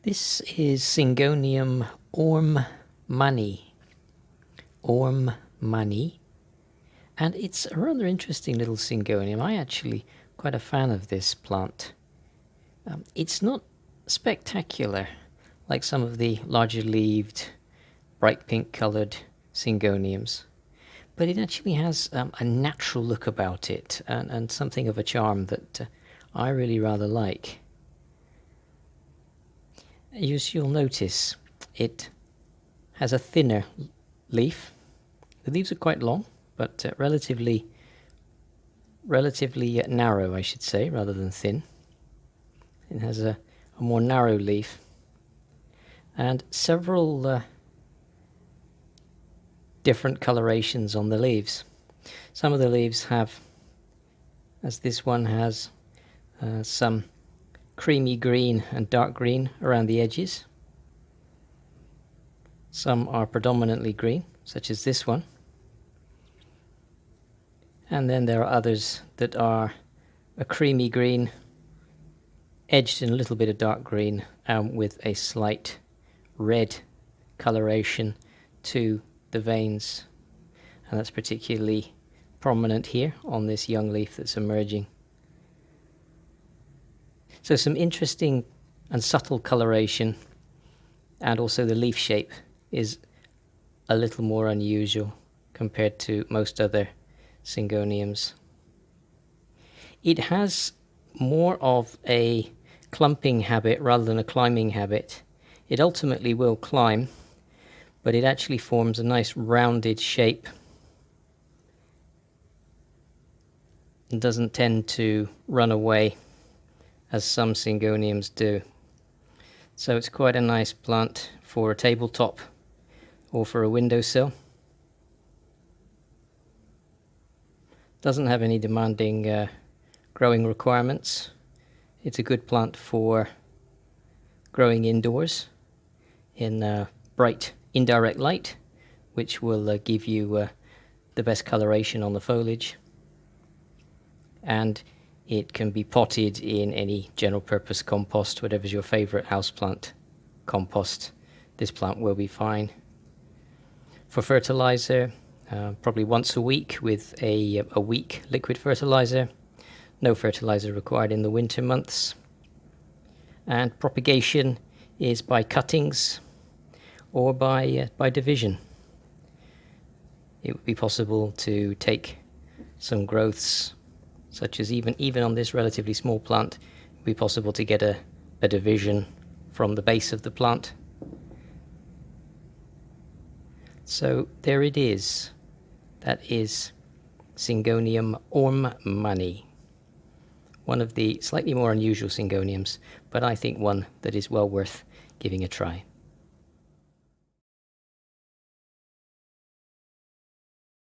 This is Syngonium Orm Manee. Orm Manee. And it's a rather interesting little syngonium. I'm actually quite a fan of this plant. It's not spectacular like some of the larger leaved, bright pink coloured syngoniums, but it actually has a natural look about it and something of a charm that I really rather like. As you'll notice, it has a thinner leaf. The leaves are quite long, but relatively narrow, I should say, rather than thin. It has a more narrow leaf and several different colorations on the leaves. Some of the leaves have, as this one has, some creamy green and dark green around the edges. Some are predominantly green, such as this one. And then there are others that are a creamy green, edged in a little bit of dark green, with a slight red coloration to the veins. And that's particularly prominent here on this young leaf that's emerging. So some interesting and subtle coloration, and also the leaf shape is a little more unusual compared to most other syngoniums. It has more of a clumping habit rather than a climbing habit. It ultimately will climb, but it actually forms a nice rounded shape and doesn't tend to run away as some syngoniums do. So it's quite a nice plant for a tabletop or for a windowsill. Doesn't have any demanding growing requirements. It's a good plant for growing indoors in bright indirect light, which will give you the best coloration on the foliage. And it can be potted in any general purpose compost, whatever's your favorite houseplant compost. This plant will be fine. For fertilizer, probably once a week with a weak liquid fertilizer. No fertilizer required in the winter months. And propagation is by cuttings or by division. It would be possible to take some growths, such as even on this relatively small plant, it would be possible to get a division from the base of the plant. So there it is. That is Syngonium Orm Manee. One of the slightly more unusual syngoniums, but I think one that is well worth giving a try.